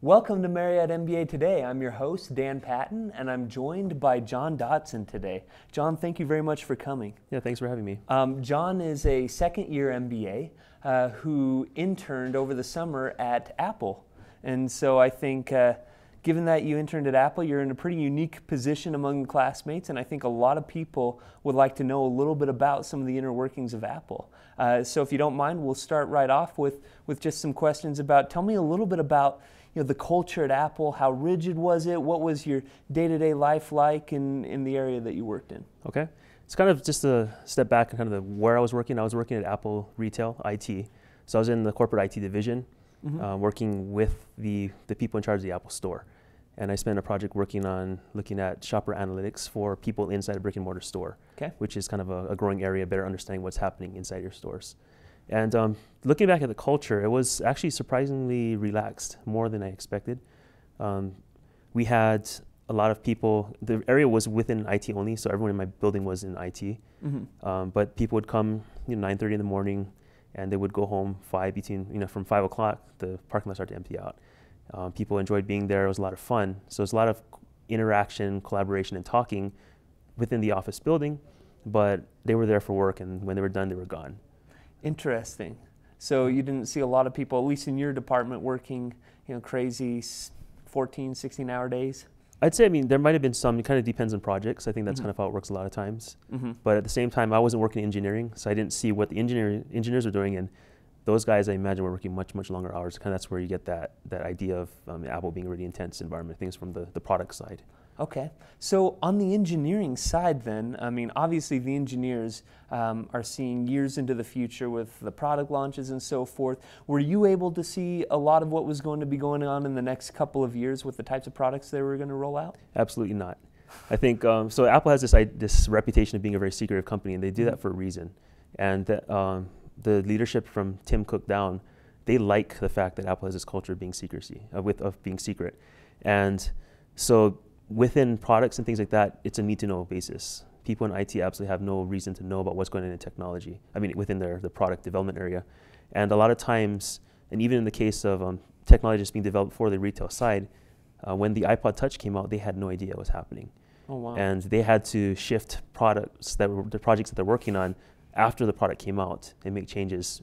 Welcome to Marriott MBA Today. I'm your host, Dan Patton, and I'm joined by John Dotson today. John, thank you very much for coming. Yeah, thanks for having me. John is a second-year MBA who interned over the summer at Apple. And so I think given that you interned at Apple, you're in a pretty unique position among the classmates, and I think a lot of people would like to know a little bit about some of the inner workings of Apple. So if you don't mind, we'll start right off with just some questions about, tell me a little bit about the culture at Apple. How rigid was it? What was your day-to-day life like in the area that you worked in? Okay. It's kind of just a step back and kind of where I was working. I was working at Apple Retail, IT. So I was in the corporate IT division, working with the people in charge of the Apple store. And I spent a project working on looking at shopper analytics for people inside a brick and mortar store, which is kind of a growing area, better understanding what's happening inside your stores. And looking back at the culture, it was actually surprisingly relaxed, more than I expected. We had a lot of people, the area was within IT only, so everyone in my building was in IT. But people would come 9:30 in the morning, and they would go home from 5 o'clock, the parking lot started to empty out. People enjoyed being there. It was a lot of fun. So it was a lot of interaction, collaboration, and talking within the office building, but they were there for work, and when they were done, they were gone. Interesting. So you didn't see a lot of people, at least in your department, working crazy 14, 16-hour days? I'd say, there might have been some. It kind of depends on projects. I think that's kind of how it works a lot of times. But at the same time, I wasn't working in engineering, so I didn't see what the engineers were doing, and those guys, I imagine, were working much, much longer hours. Kind of that's where you get that idea of Apple being a really intense environment, things from the product side. Okay. So on the engineering side then, obviously the engineers are seeing years into the future with the product launches and so forth. Were you able to see a lot of what was going to be going on in the next couple of years with the types of products they were going to roll out? Absolutely not. I think, so Apple has this reputation of being a very secretive company, and they do that for a reason. And the leadership from Tim Cook down, they like the fact that Apple has this culture of being of being secret. And so within products and things like that, it's a need-to-know basis. People in IT absolutely have no reason to know about what's going on in technology. Within the product development area. And a lot of times, and even in the case of technology just being developed for the retail side, when the iPod Touch came out, they had no idea what was happening. Oh, wow. And they had to shift the projects that they're working on after the product came out and make changes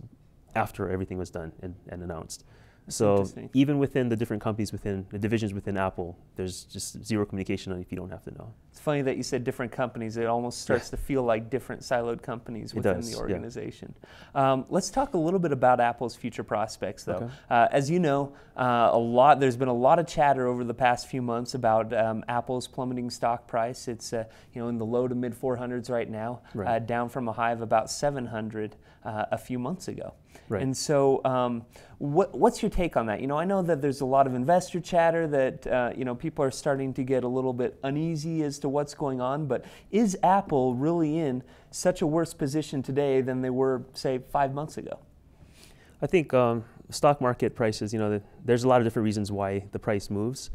after everything was done and announced. So even within the different companies, within the divisions within Apple, there's just zero communication if you don't have to know. It's funny that you said different companies. It almost starts to feel like different siloed companies within the organization. Yeah. Let's talk a little bit about Apple's future prospects, though. Okay. As you know, there's been a lot of chatter over the past few months about Apple's plummeting stock price. It's in the low to mid 400s right now, down from a high of about 700 a few months ago. Right. And so what's your take on that? I know that there's a lot of investor chatter that people are starting to get a little bit uneasy as to what's going on, but is Apple really in such a worse position today than they were, say, 5 months ago? I think stock market prices, there's a lot of different reasons why the price moves.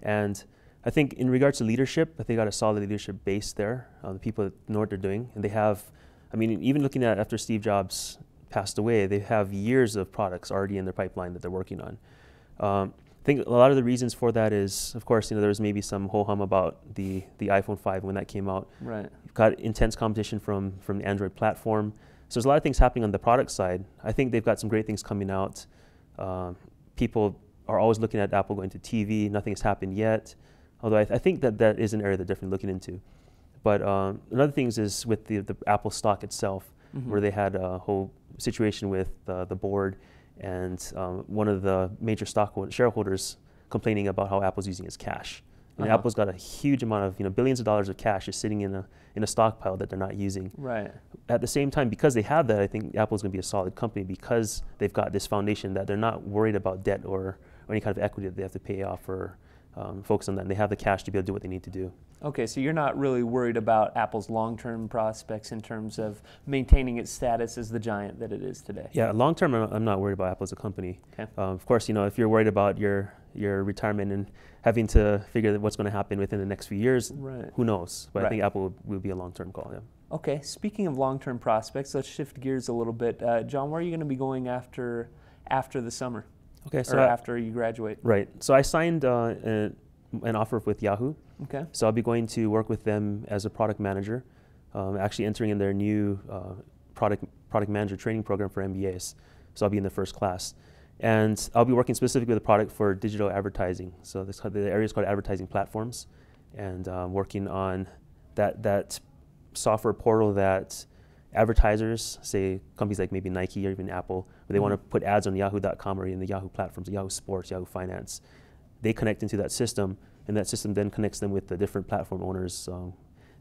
And I think in regards to leadership, I think they got a solid leadership base there, the people that know what they're doing. And they have, even looking at after Steve Jobs passed away, they have years of products already in their pipeline that they're working on. I think a lot of the reasons for that is, of course, there was maybe some ho-hum about the iPhone 5 when that came out. Right. You've got intense competition from the Android platform. So there's a lot of things happening on the product side. I think they've got some great things coming out. People are always looking at Apple going to TV. Nothing has happened yet. Although I think that is an area they're definitely looking into. But another thing is with the Apple stock itself, where they had a whole situation with the board and one of the major shareholders complaining about how Apple's using its cash. And Apple's got a huge amount of billions of dollars of cash just sitting in a stockpile that they're not using. Right. At the same time, because they have that, I think Apple's going to be a solid company because they've got this foundation that they're not worried about debt or any kind of equity that they have to pay off or focus on that. And they have the cash to be able to do what they need to do. Okay, so you're not really worried about Apple's long-term prospects in terms of maintaining its status as the giant that it is today? Yeah, long-term, I'm not worried about Apple as a company. Okay. Of course, if you're worried about your retirement and having to figure out what's going to happen within the next few years, who knows? But I think Apple will be a long-term call, yeah. Okay, speaking of long-term prospects, let's shift gears a little bit. John, where are you going to be going after the summer? Okay, so after you graduate? Right. So I signed an offer with Yahoo. Okay. So I'll be going to work with them as a product manager, actually entering in their new product manager training program for MBAs. So I'll be in the first class. And I'll be working specifically with a product for digital advertising. So the area is called advertising platforms, and working on that software portal that advertisers, say companies like maybe Nike or even Apple, where they want to put ads on yahoo.com or in the Yahoo platforms, Yahoo Sports, Yahoo Finance. They connect into that system, and that system then connects them with the different platform owners.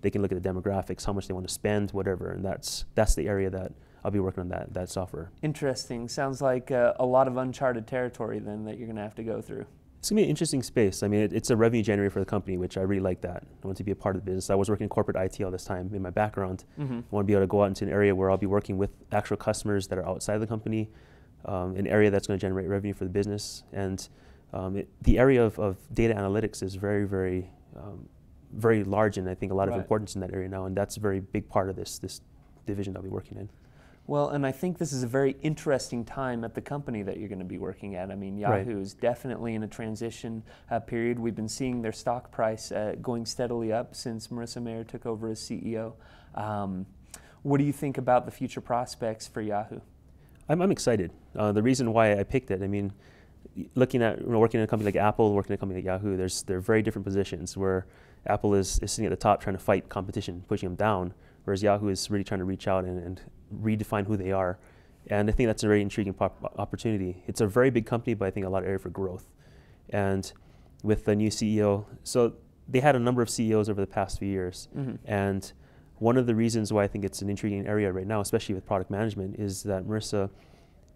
They can look at the demographics, how much they want to spend, whatever, and that's the area that I'll be working on, that software. Interesting. Sounds like a lot of uncharted territory then that you're going to have to go through. It's going to be an interesting space. I mean, it's a revenue generator for the company, which I really like that. I want to be a part of the business. I was working in corporate IT all this time in my background. I want to be able to go out into an area where I'll be working with actual customers that are outside the company, an area that's going to generate revenue for the business. And the area of data analytics is very, very, very large, and I think a lot of importance in that area now, and that's a very big part of this division I'll be working in. Well, and I think this is a very interesting time at the company that you're going to be working at. I mean, Yahoo is definitely in a transition period. We've been seeing their stock price going steadily up since Marissa Mayer took over as CEO. What do you think about the future prospects for Yahoo? I'm excited. The reason why I picked it, I mean, looking at working in a company like Apple, working in a company like Yahoo, they're very different positions, where Apple is sitting at the top trying to fight competition, pushing them down, whereas Yahoo is really trying to reach out and redefine who they are. And I think that's a very intriguing opportunity. It's a very big company, but I think a lot of area for growth. And with the new CEO, so they had a number of CEOs over the past few years. And one of the reasons why I think it's an intriguing area right now, especially with product management, is that Marissa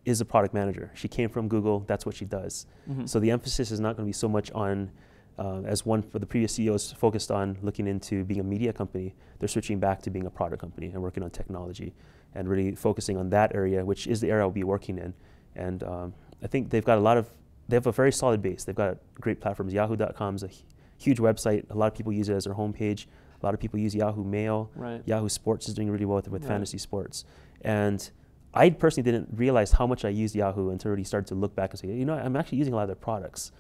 is a product manager. She came from Google, that's what she does. So the emphasis is not going to be so much on, as one for the previous CEOs focused on looking into being a media company, they're switching back to being a product company and working on technology and really focusing on that area, which is the area I'll be working in. And I think they have a very solid base. They've got great platforms. Yahoo.com is a huge website. A lot of people use it as their homepage. A lot of people use Yahoo Mail. Yahoo Sports is doing really well with fantasy sports. And I personally didn't realize how much I used Yahoo until I really started to look back and say, you know, I'm actually using a lot of their products.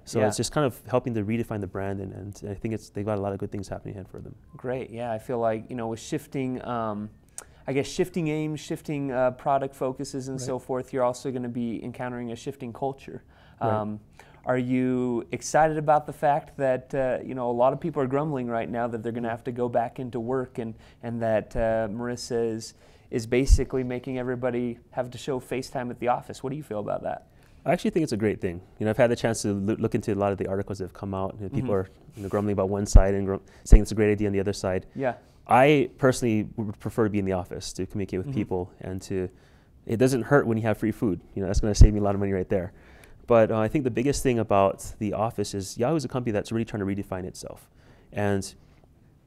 So it's just kind of helping to redefine the brand, and I think they've got a lot of good things happening ahead for them. Great, yeah. I feel like, with shifting, I guess shifting aims, shifting product focuses and so forth, you're also going to be encountering a shifting culture. Are you excited about the fact that a lot of people are grumbling right now that they're going to have to go back into work, and that Marissa is basically making everybody have to show FaceTime at the office? What do you feel about that? I actually think it's a great thing. I've had the chance to look into a lot of the articles that have come out. People are grumbling about one side and saying it's a great idea on the other side. I personally would prefer to be in the office to communicate with people, and it doesn't hurt when you have free food. That's going to save me a lot of money right there. But I think the biggest thing about the office is Yahoo is a company that's really trying to redefine itself. And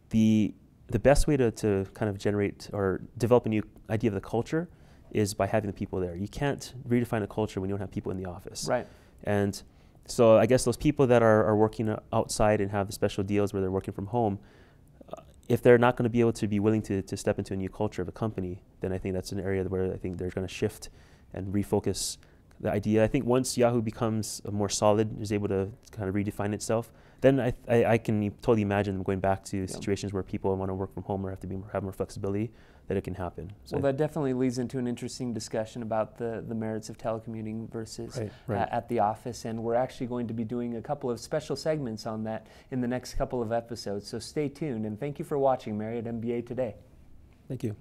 the best way to kind of generate or develop a new idea of the culture is by having the people there. You can't redefine a culture when you don't have people in the office. And so I guess those people that are working outside and have the special deals where they're working from home, if they're not going to be able to be willing to step into a new culture of a company, then I think that's an area where I think they're going to shift and refocus the idea. I think once Yahoo becomes more solid, is able to kind of redefine itself, then I can totally imagine them going back to situations where people want to work from home or have more flexibility, that it can happen. So well, that definitely leads into an interesting discussion about the merits of telecommuting versus at the office, and we're actually going to be doing a couple of special segments on that in the next couple of episodes, so stay tuned, and thank you for watching Marriott MBA Today. Thank you.